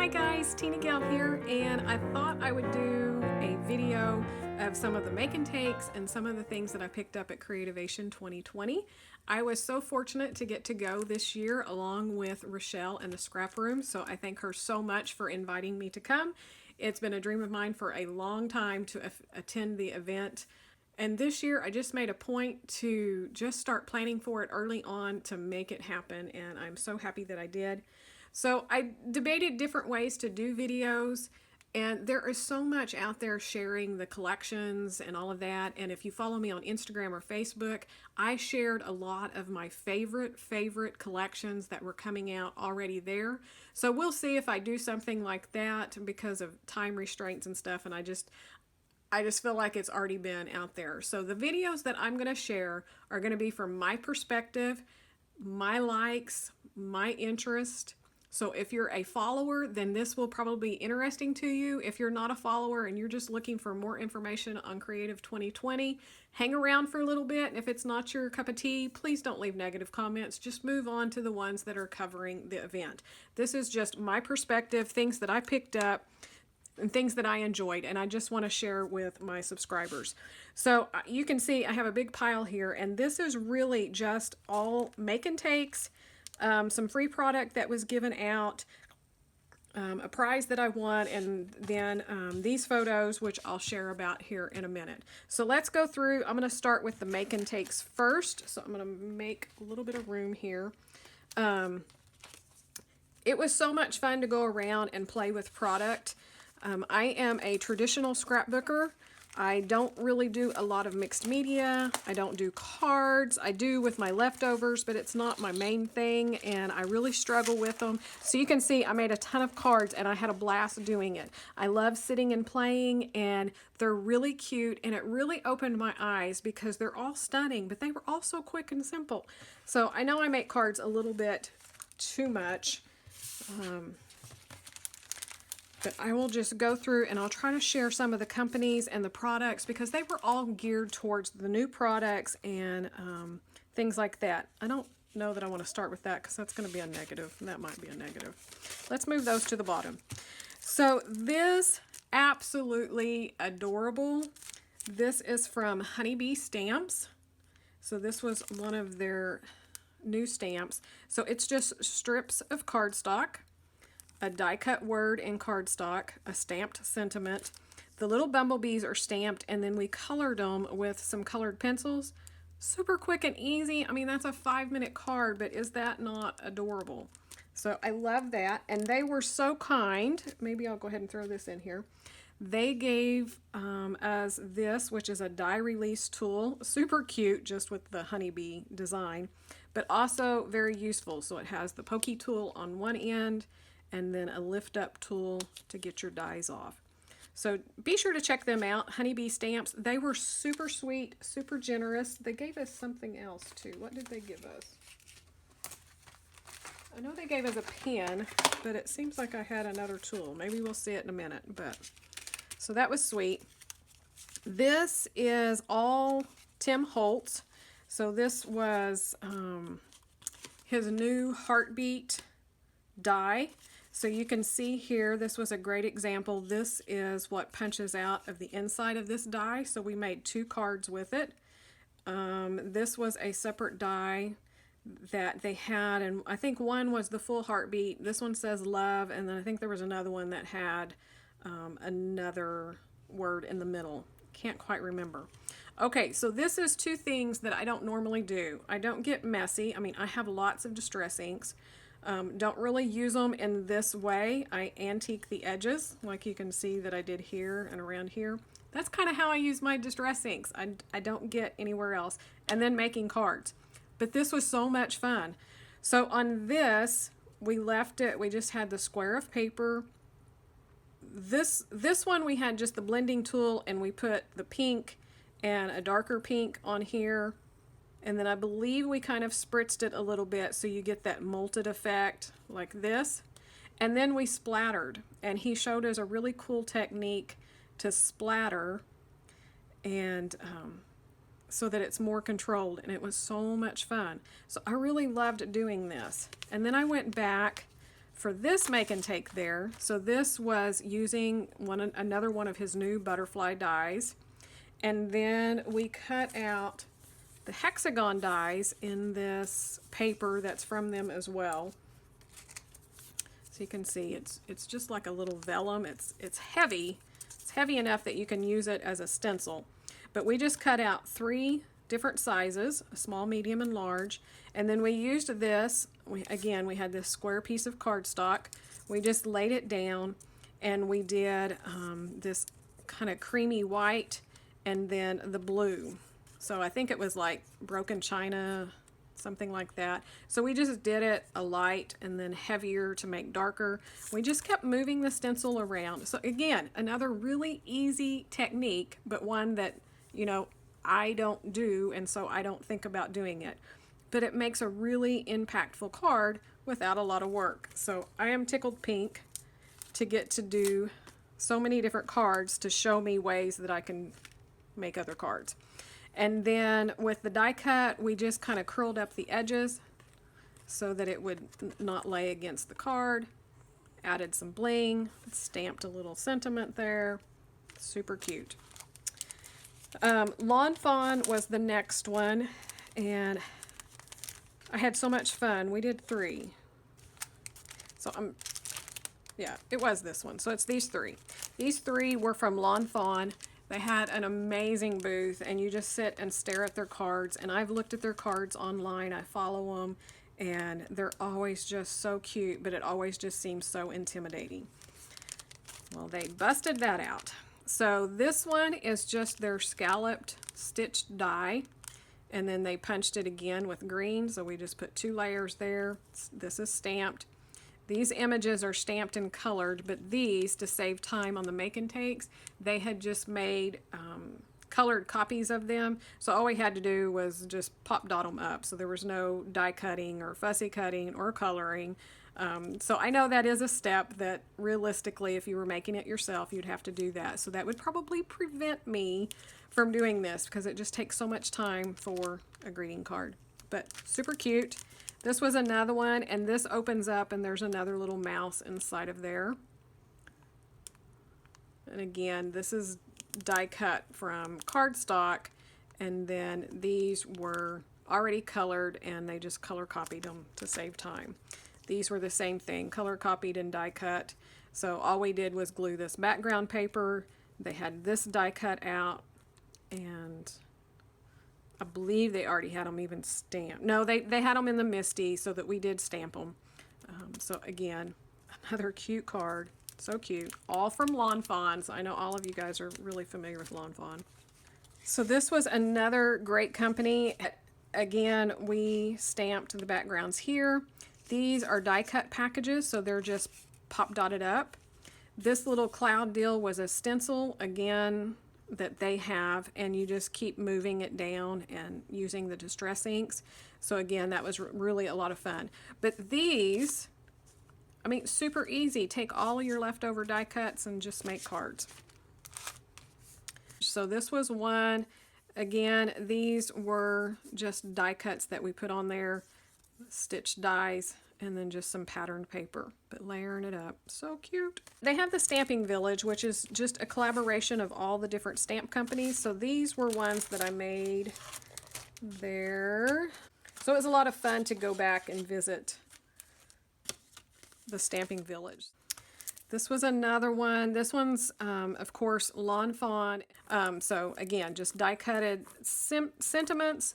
Hi guys, TinaGale here, and I thought I would do a video of some of the make and takes and some of the things that I picked up at Creativation 2020. I was so fortunate to get to go this year along with Rochelle and the Scrap Room, so I thank her so much for inviting me to come. It's been a dream of mine for a long time to attend the event. And this year, I just made a point to just start planning for it early on to make it happen, and I'm so happy that I did. So I debated different ways to do videos, and there is so much out there sharing the collections and all of that. And if you follow me on Instagram or Facebook, I shared a lot of my favorite collections that were coming out already there. So we'll see if I do something like that because of time restraints and stuff, and I just feel like it's already been out there. So the videos that I'm going to share are going to be from my perspective, my likes, my interest. So if you're a follower, then this will probably be interesting to you. If you're not a follower and you're just looking for more information on Creative 2020, hang around for a little bit. And if it's not your cup of tea, please don't leave negative comments. Just move on to the ones that are covering the event. This is just my perspective, things that I picked up, and things that I enjoyed, and I just want to share with my subscribers. So you can see I have a big pile here, and this is really just all make and takes, some free product that was given out, a prize that I won, and then these photos, which I'll share about here in a minute. So let's go through. I'm going to start with the make and takes first. So I'm going to make a little bit of room here. It was so much fun to go around and play with product. I am a traditional scrapbooker. I don't really do a lot of mixed media. I don't do cards. I do with my leftovers, but it's not my main thing, and I really struggle with them. So you can see I made a ton of cards, and I had a blast doing it. I love sitting and playing, and they're really cute, and it really opened my eyes because they're all stunning, but they were all so quick and simple. So I know I make cards a little bit too much. But I will just go through and I'll try to share some of the companies and the products because they were all geared towards the new products and things like that. I don't know that I want to start with that because that's going to be a negative. That might be a negative. Let's move those to the bottom. So this, absolutely adorable. This is from Honeybee Stamps. So this was one of their new stamps. So it's just strips of cardstock, a die-cut word in cardstock, a stamped sentiment. The little bumblebees are stamped, and then we colored them with some colored pencils. Super quick and easy. I mean, that's a 5-minute card, but is that not adorable? So I love that, and they were so kind. Maybe I'll go ahead and throw this in here. They gave us this, which is a die release tool. Super cute, just with the honeybee design, but also very useful. So it has the pokey tool on one end, and then a lift up tool to get your dies off. So be sure to check them out, Honeybee Stamps. They were super sweet, super generous. They gave us something else too. What did they give us? I know they gave us a pen, but it seems like I had another tool. Maybe we'll see it in a minute. But so that was sweet. This is all Tim Holtz. So this was his new Heartbeat die. So you can see here, this was a great example. This is what punches out of the inside of this die. So we made 2 cards with it. This was a separate die that they had, and I think one was the full heartbeat. This one says love, and then I think there was another one that had another word in the middle. Can't quite remember. Okay, so this is 2 things that I don't normally do. I don't get messy. I mean, I have lots of distress inks. Don't really use them in this way. I antique the edges, like you can see that I did here and around here. That's kind of how I use my distress inks. I don't get anywhere else. And then making cards. But this was so much fun. So on this, we left it, we just had the square of paper. This one we had just the blending tool, and we put the pink and a darker pink on here. And then I believe we kind of spritzed it a little bit so you get that molted effect like this. And then we splattered. And he showed us a really cool technique to splatter and so that it's more controlled. And it was so much fun. So I really loved doing this. And then I went back for this make and take there, so this was using another one of his new butterfly dies. And then we cut out the hexagon dies in this paper that's from them as well. So you can see it's just like a little vellum. It's heavy. It's heavy enough that you can use it as a stencil. But we just cut out 3 different sizes, a small, medium, and large. And then we used this. We had this square piece of cardstock. We just laid it down, and we did this kind of creamy white and then the blue. So I think it was like broken china, something like that. So we just did it a light and then heavier to make darker. We just kept moving the stencil around. So again, another really easy technique, but one that, you know, I don't do, and so I don't think about doing it. But it makes a really impactful card without a lot of work. So I am tickled pink to get to do so many different cards to show me ways that I can make other cards. And then with the die cut, we just kind of curled up the edges so that it would not lay against the card. Added some bling, stamped a little sentiment there. Super cute. Lawn Fawn was the next one, and I had so much fun. We did 3. So yeah, it was this one. So it's these 3. These 3 were from Lawn Fawn. They had an amazing booth, and you just sit and stare at their cards. And I've looked at their cards online. I follow them, and they're always just so cute, but it always just seems so intimidating. Well, they busted that out. So this one is just their scalloped stitched die, and then they punched it again with green. So we just put 2 layers there. This is stamped. These images are stamped and colored, but these, to save time on the make and takes, they had just made colored copies of them. So all we had to do was just pop dot them up. So there was no die cutting or fussy cutting or coloring. So I know that is a step that realistically, if you were making it yourself, you'd have to do that. So that would probably prevent me from doing this because it just takes so much time for a greeting card. But super cute. This was another one, and this opens up and there's another little mouse inside of there. And again, this is die cut from cardstock, and then these were already colored and they just color copied them to save time. These were the same thing, color copied and die cut. So all we did was glue this background paper. They had this die cut out, and I believe they already had them even stamped. No, they had them in the Misty, so that we did stamp them. So again, another cute card. So cute. All from Lawn Fawn. So I know all of you guys are really familiar with Lawn Fawn. So this was another great company. Again, we stamped the backgrounds here. These are die cut packages, so they're just pop dotted up. This little cloud deal was a stencil, again, that they have, and you just keep moving it down and using the distress inks. So again, that was really a lot of fun. But these, I mean, super easy. Take all of your leftover die cuts and just make cards. So this was one. Again, these were just die cuts that we put on there, stitched dies, and then just some patterned paper, but layering it up. So cute. They have the Stamping Village, which is just a collaboration of all the different stamp companies. So these were ones that I made there. So it was a lot of fun to go back and visit the Stamping Village. This was another one. This one's, of course, Lawn Fawn. So again, just die cutted sentiments,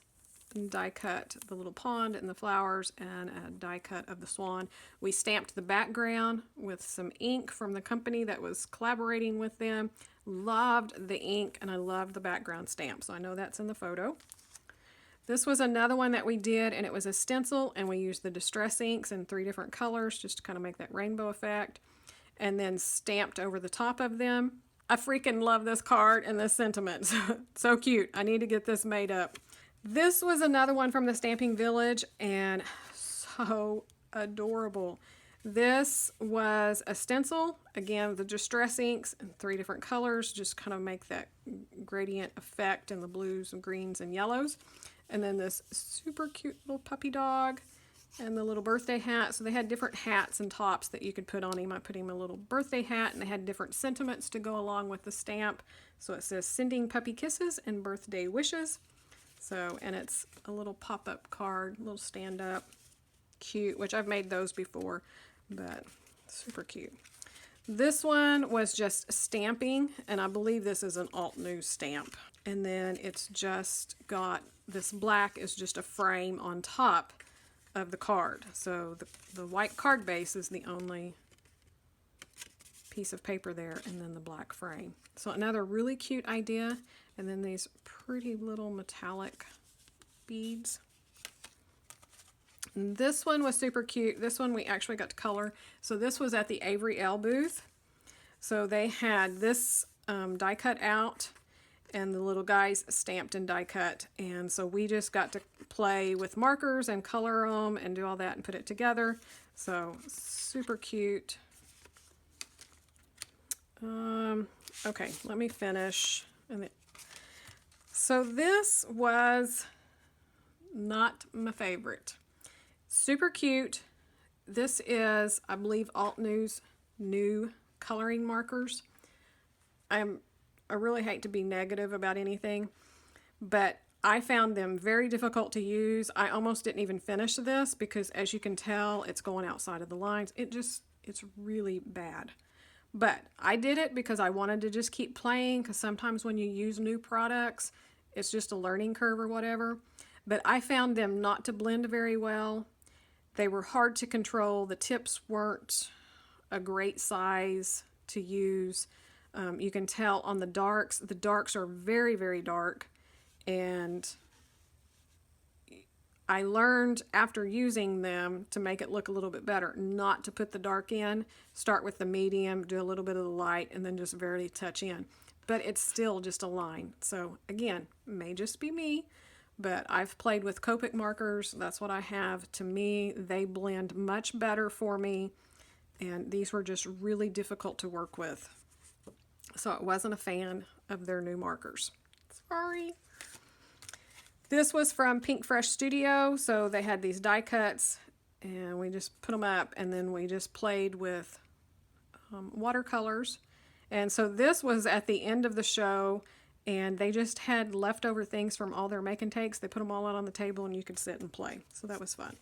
and die cut the little pond and the flowers, and a die cut of the swan. We stamped the background with some ink from the company that was collaborating with them. Loved the ink, and I loved the background stamp, so I know that's in the photo. This was another one that we did, and it was a stencil, and we used the distress inks in 3 different colors just to kind of make that rainbow effect, and then stamped over the top of them. I freaking love this card and this sentiment. So cute. I need to get this made up. This was another one from the Stamping Village, and so adorable. This was a stencil, again, the distress inks in 3 different colors, just kind of make that gradient effect in the blues and greens and yellows. And then this super cute little puppy dog, and the little birthday hat. So they had different hats and tops that you could put on him. I put him a little birthday hat, and they had different sentiments to go along with the stamp. So it says sending puppy kisses and birthday wishes. So, and it's a little pop-up card, little stand-up, cute, which I've made those before, but super cute. This one was just stamping, and I believe this is an alt news stamp. And then it's just got, this black is just a frame on top of the card. So the white card base is the only piece of paper there, and then the black frame. So another really cute idea. And then these pretty little metallic beads. And this one was super cute. This one we actually got to color. So this was at the Avery L booth. So they had this die cut out, and the little guys stamped and die cut. And so we just got to play with markers and color them and do all that and put it together. So super cute. Okay, let me finish. So this was not my favorite. Super cute. This is, I believe, Alt News new coloring markers. I really hate to be negative about anything, but I found them very difficult to use. I almost didn't even finish this because, as you can tell, it's going outside of the lines. It's really bad. But I did it because I wanted to just keep playing, because sometimes when you use new products, it's just a learning curve or whatever. But I found them not to blend very well. They were hard to control. The tips weren't a great size to use. You can tell on the darks are very, very dark. And I learned after using them to make it look a little bit better, not to put the dark in, start with the medium, do a little bit of the light, and then just barely touch in. But it's still just a line. So again, may just be me, but I've played with Copic markers. That's what I have. To me, they blend much better for me, and these were just really difficult to work with. So I wasn't a fan of their new markers. Sorry. This was from Pink Fresh Studio. So they had these die cuts, and we just put them up, and then we just played with watercolors. And so this was at the end of the show, and they just had leftover things from all their make and takes. They put them all out on the table, and you could sit and play. So that was fun.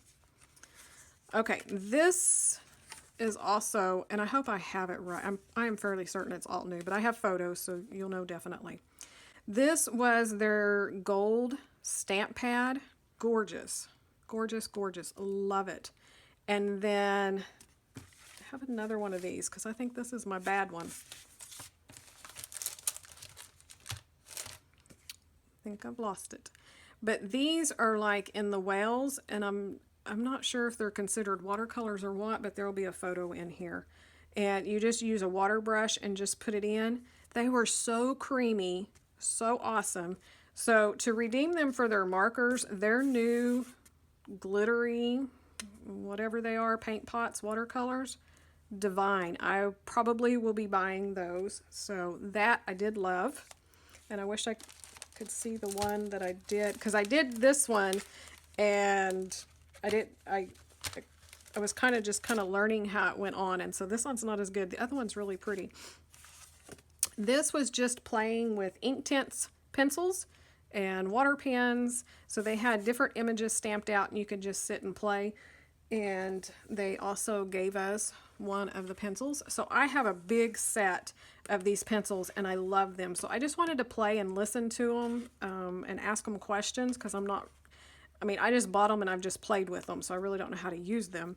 Okay, this is also, and I hope I have it right. I am fairly certain it's alt new, but I have photos, so you'll know definitely. This was their gold stamp pad. Gorgeous, gorgeous, gorgeous. Love it. And then I have another one of these because I think this is my bad one. I think I've lost it. But these are like in the whales, and I'm not sure if they're considered watercolors or what, but there'll be a photo in here. And you just use a water brush and just put it in. They were so creamy, so awesome. So to redeem them for their markers, their new glittery, whatever they are, paint pots, watercolors, divine. I probably will be buying those. So that I did love. And I wish I could see the one that I did, because I did this one, and I was kind of learning how it went on, and so this one's not as good. The other one's really pretty. This was just playing with ink tints, pencils, and water pens. So they had different images stamped out, and you could just sit and play. And they also gave us one of the pencils. So I have a big set of these pencils, and I love them. So I just wanted to play and listen to them and ask them questions, because I just bought them and I've just played with them, so I really don't know how to use them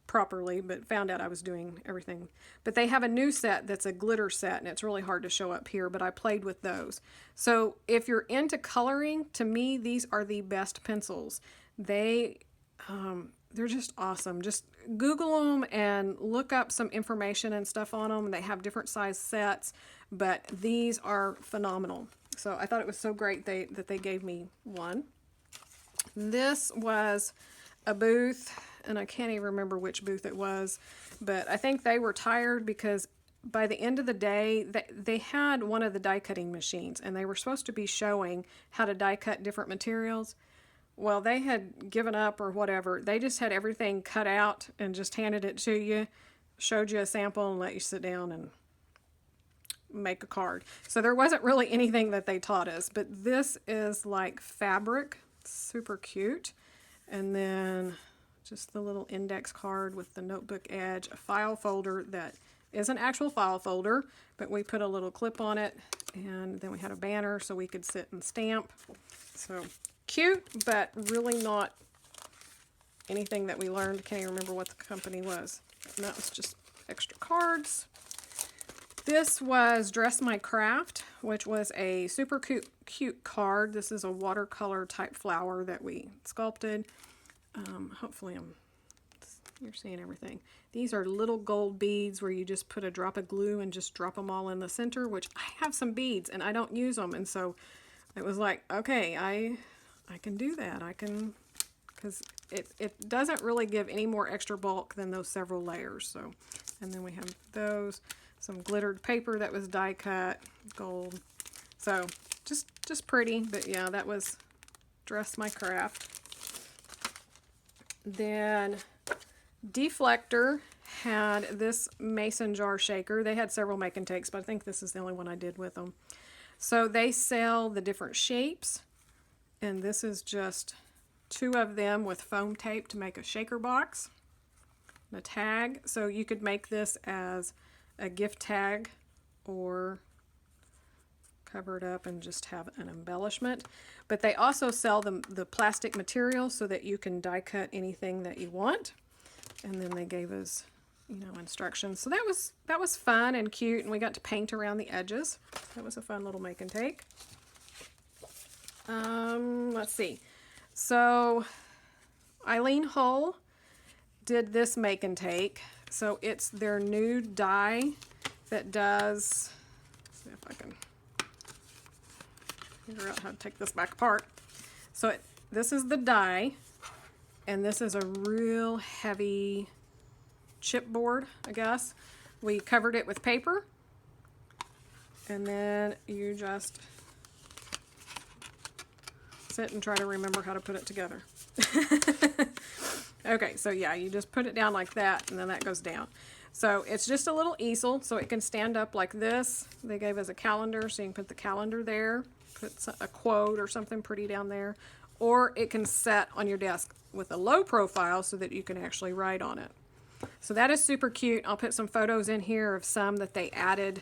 properly, but found out I was doing everything. But they have a new set that's a glitter set, and it's really hard to show up here, but I played with those. So if you're into coloring, to me, these are the best pencils. They're just awesome. Just Google them and look up some information and stuff on them. They have different size sets, but these are phenomenal. So I thought it was so great that they gave me one. This was a booth, and I can't even remember which booth it was, but I think they were tired because by the end of the day, they had one of the die cutting machines, and they were supposed to be showing how to die cut different materials. well, they had given up or whatever. They just had everything cut out and just handed it to you, showed you a sample, and let you sit down and make a card. So there wasn't really anything that they taught us, but this is like fabric, super cute. And then just the little index card with the notebook edge, a file folder that is an actual file folder, but we put a little clip on it, and then we had a banner so we could sit and stamp. So cute, but really not anything that we learned. Can't even remember what the company was. And that was just extra cards. This was Dress My Craft, which was a super cute card. This is a watercolor type flower that we sculpted. Hopefully you're seeing everything. These are little gold beads where you just put a drop of glue and just drop them all in the center, which I have some beads and I don't use them. And so it was like, okay, I can do that. I can, because it doesn't really give any more extra bulk than those several layers. So, and then we have those, some glittered paper that was die cut, gold. So just pretty, but yeah, that was Dress My Craft. Then Deflector had this mason jar shaker. They had several make and takes, but I think this is the only one I did with them. So they sell the different shapes, and this is just 2 of them with foam tape to make a shaker box and a tag. So you could make this as a gift tag or cover it up and just have an embellishment. But they also sell the plastic material so that you can die cut anything that you want. And then they gave us, you know, instructions. So that was fun and cute, and we got to paint around the edges. That was a fun little make and take. Let's see. So Eileen Hull did this make and take. So it's their new die that does, let's see if I can figure out how to take this back apart. So this is the die, and this is a real heavy chipboard, I guess. We covered it with paper, and then you just sit and try to remember how to put it together. Okay, so yeah, you just put it down like that, and then that goes down. So it's just a little easel, so it can stand up like this. They gave us a calendar, so you can put the calendar there, put a quote or something pretty down there, or it can set on your desk with a low profile so that you can actually write on it. So that is super cute. I'll put some photos in here of some that they added.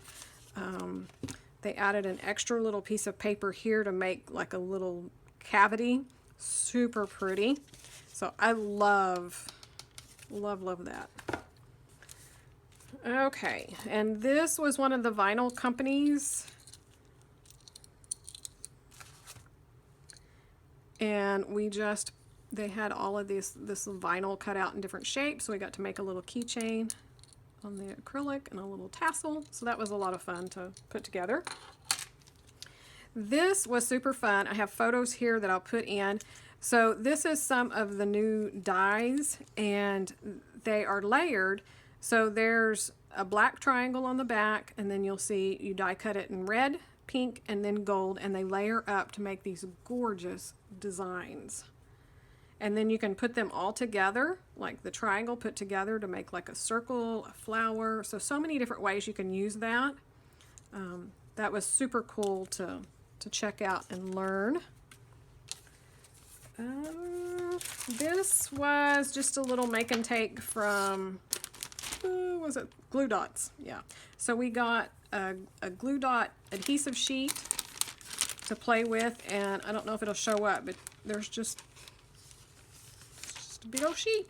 They added an extra little piece of paper here to make like a little cavity. Super pretty. So I love that. Okay, and this was one of the vinyl companies. And they had all of this vinyl cut out in different shapes, so we got to make a little keychain on the acrylic and a little tassel. So that was a lot of fun to put together. This was super fun. I have photos here that I'll put in. So this is some of the new dies, and they are layered. So there's a black triangle on the back, and then you'll see you die cut it in red, pink, and then gold, and they layer up to make these gorgeous designs. And then you can put them all together, like the triangle put together to make like a circle, a flower. So many different ways you can use that. That was super cool to check out and learn. This was just a little make and take from, was it glue dots? Yeah. So we got a glue dot adhesive sheet to play with, and I don't know if it'll show up, but there's just a big old sheet.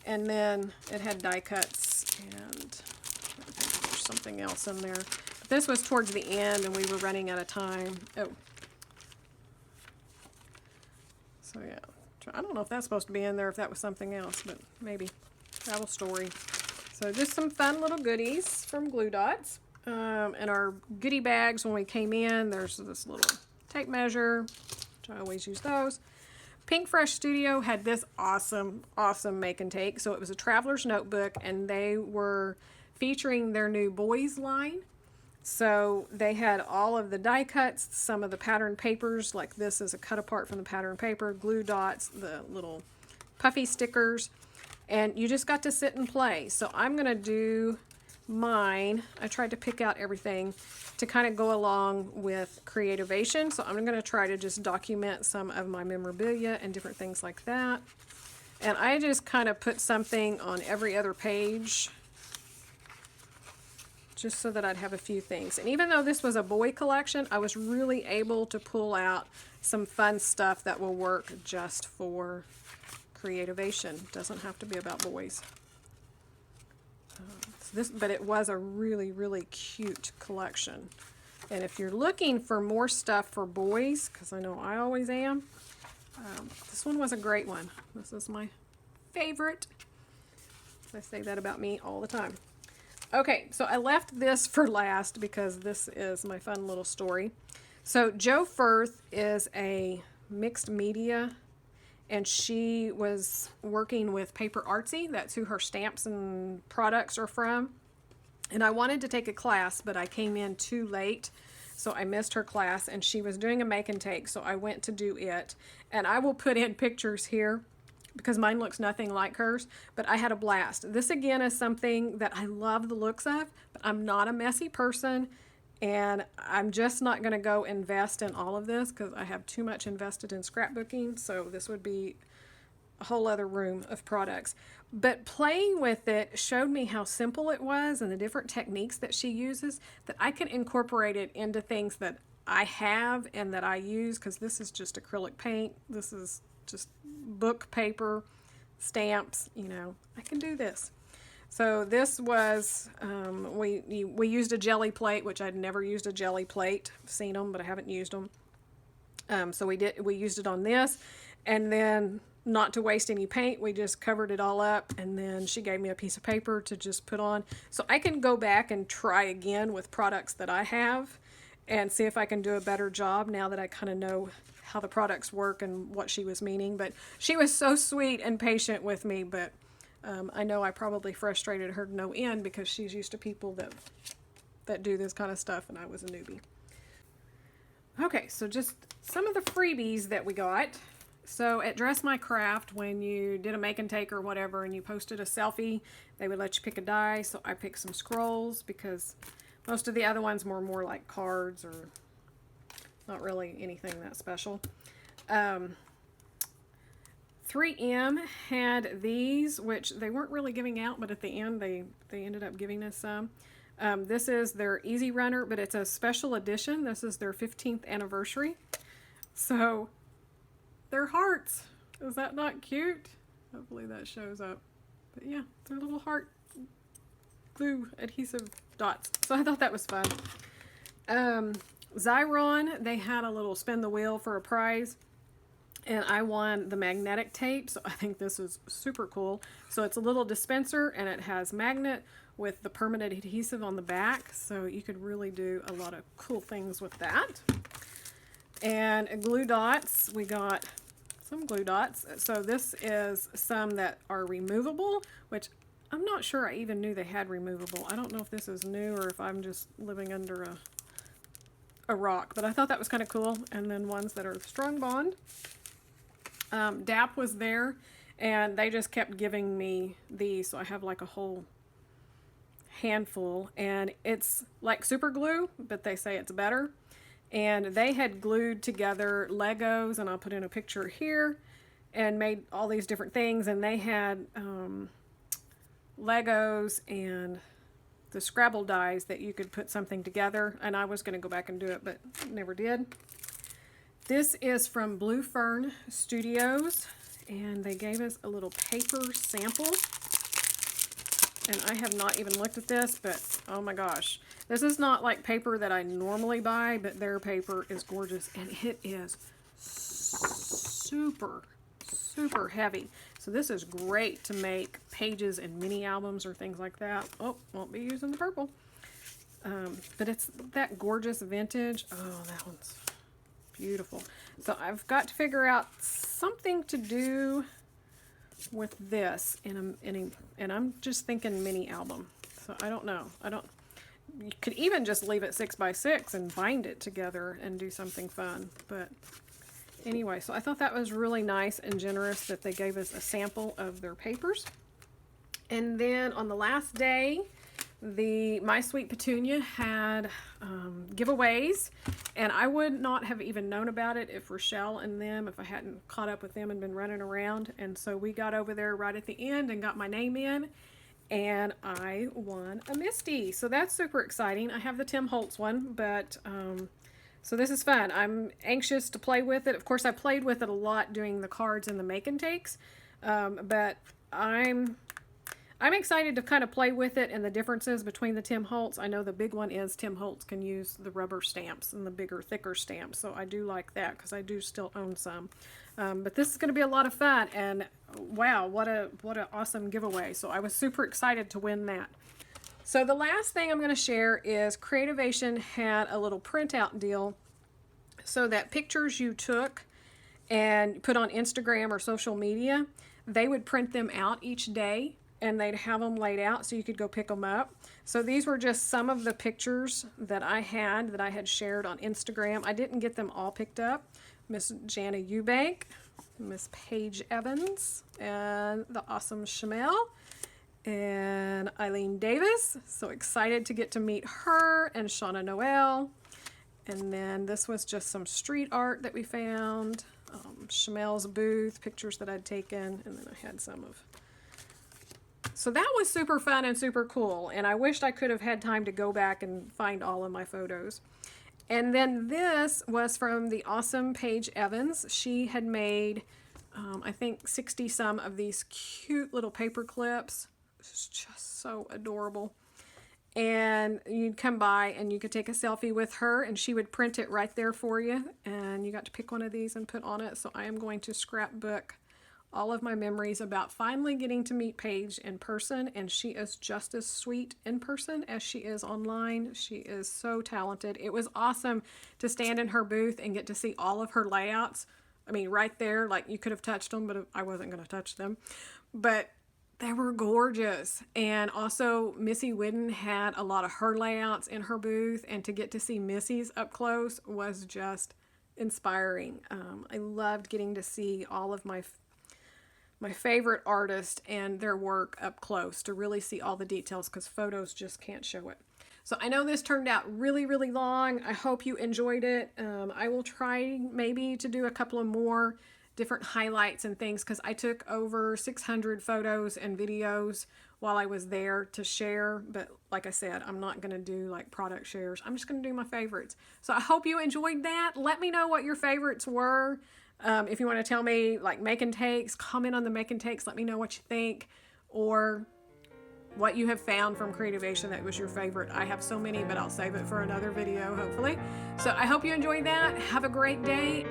And then it had die cuts, and I think there's something else in there. But this was towards the end, and we were running out of time. Oh. So yeah, I don't know if that's supposed to be in there, if that was something else, but maybe. Travel story. So just some fun little goodies from Glue Dots. In our goodie bags when we came in, there's this little tape measure, which I always use those. Pink Fresh Studio had this awesome make and take. So it was a traveler's notebook, and they were featuring their new boys line. So they had all of the die cuts, some of the pattern papers, like this is a cut apart from the pattern paper, glue dots, the little puffy stickers, and you just got to sit and play. So I'm going to do mine. I tried to pick out everything to kind of go along with Creativation. So I'm going to try to just document some of my memorabilia and different things like that. And I just kind of put something on every other page just so that I'd have a few things. And even though this was a boy collection, I was really able to pull out some fun stuff that will work just for Creativation. Doesn't have to be about boys. But it was a really, really cute collection. And if you're looking for more stuff for boys, because I know I always am, this one was a great one. This is my favorite. I say that about me all the time. Okay, so I left this for last because this is my fun little story. So Jo Firth is a mixed media, and she was working with Paper Artsy. That's who her stamps and products are from. And I wanted to take a class, but I came in too late, so I missed her class, and she was doing a make and take, so I went to do it. And I will put in pictures here because mine looks nothing like hers, but I had a blast. This again is something that I love the looks of, but I'm not a messy person, and I'm just not going to go invest in all of this because I have too much invested in scrapbooking, so this would be a whole other room of products. But playing with it showed me how simple it was and the different techniques that she uses, that I can incorporate it into things that I have and that I use, because this is just acrylic paint. This is just book paper, stamps, you know, I can do this. So this was, we used a jelly plate, which I'd never used a jelly plate. I've seen them, but I haven't used them. So we used it on this, and then not to waste any paint, we just covered it all up, and then she gave me a piece of paper to just put on. So I can go back and try again with products that I have and see if I can do a better job now that I kind of know how the products work and what she was meaning. But she was so sweet and patient with me, but I know I probably frustrated her no end because she's used to people that do this kind of stuff, and I was a newbie. Okay, so just some of the freebies that we got. So at Dress My Craft, when you did a make and take or whatever and you posted a selfie, they would let you pick a die. So I picked some scrolls because most of the other ones were more like cards or not really anything that special. 3M had these, which they weren't really giving out, but at the end they ended up giving us some. This is their Easy Runner, but it's a special edition. This is their 15th anniversary. So they're hearts. Is that not cute? Hopefully that shows up. But yeah, they're little heart glue adhesive dots. So I thought that was fun. Xyron, they had a little spin the wheel for a prize, and I won the magnetic tape, so I think this is super cool. So it's a little dispenser, and it has magnet with the permanent adhesive on the back, so you could really do a lot of cool things with that. And glue dots, we got some glue dots. So this is some that are removable, which I'm not sure I even knew they had removable. I don't know if this is new or if I'm just living under a rock, but I thought that was kind of cool. And then ones that are strong bond. DAP was there, and they just kept giving me these, so I have like a whole handful, and it's like super glue, but they say it's better. And they had glued together Legos, and I'll put in a picture here, and made all these different things. And they had Legos and the Scrabble dies that you could put something together, and I was going to go back and do it, but never did. This is from Blue Fern Studios, and they gave us a little paper sample. And I have not even looked at this, but oh my gosh. This is not like paper that I normally buy, but their paper is gorgeous, and it is super, super heavy. So this is great to make pages and mini albums or things like that. Oh, won't be using the purple. But it's that gorgeous vintage. Oh, that one's beautiful. So I've got to figure out something to do with this and I'm just thinking mini album. So I don't know. you could even just leave it 6x6 and bind it together and do something fun. But anyway, so I thought that was really nice and generous that they gave us a sample of their papers. And then on the last day, the My Sweet Petunia had giveaways, and I would not have even known about it if Rochelle and them, if I hadn't caught up with them and been running around. And so we got over there right at the end and got my name in, and I won a Misty. So that's super exciting. I have the Tim Holtz one, but so this is fun. I'm anxious to play with it. Of course, I played with it a lot doing the cards and the make and takes, but I'm excited to kind of play with it and the differences between the Tim Holtz. I know the big one is Tim Holtz can use the rubber stamps and the bigger, thicker stamps. So I do like that because I do still own some. But this is going to be a lot of fun. And wow, what an awesome giveaway. So I was super excited to win that. So the last thing I'm going to share is Creativation had a little printout deal so that pictures you took and put on Instagram or social media, they would print them out each day, and they'd have them laid out so you could go pick them up. So these were just some of the pictures that I had shared on Instagram. I didn't get them all picked up. Miss Jana Eubank, Miss Paige Evans, and the awesome Shamel, and Eileen Davis. So excited to get to meet her, and Shauna Noel. And then this was just some street art that we found. Shamel's booth, pictures that I'd taken, and then I had some of. So that was super fun and super cool, and I wished I could have had time to go back and find all of my photos. And then this was from the awesome Paige Evans. She had made, I think, 60 some of these cute little paper clips. It's just so adorable. And you'd come by and you could take a selfie with her, and she would print it right there for you, and you got to pick one of these and put on it. So I am going to scrapbook all of my memories about finally getting to meet Paige in person, and she is just as sweet in person as she is online. She is so talented. It was awesome to stand in her booth and get to see all of her layouts. I mean, right there, like you could have touched them, but I wasn't going to touch them. But they were gorgeous. And also Missy Whidden had a lot of her layouts in her booth, and to get to see Missy's up close was just inspiring. I loved getting to see all of my favorite artists and their work up close, to really see all the details, because photos just can't show it. So I know this turned out really, really long. I hope you enjoyed it. I will try maybe to do a couple of more different highlights and things, because I took over 600 photos and videos while I was there to share. But like I said, I'm not going to do like product shares. I'm just going to do my favorites. So I hope you enjoyed that. Let me know what your favorites were. If you want to tell me like make and takes, comment on the make and takes. Let me know what you think, or what you have found from Creativation that was your favorite. I have so many, but I'll save it for another video, hopefully. So I hope you enjoyed that. Have a great day.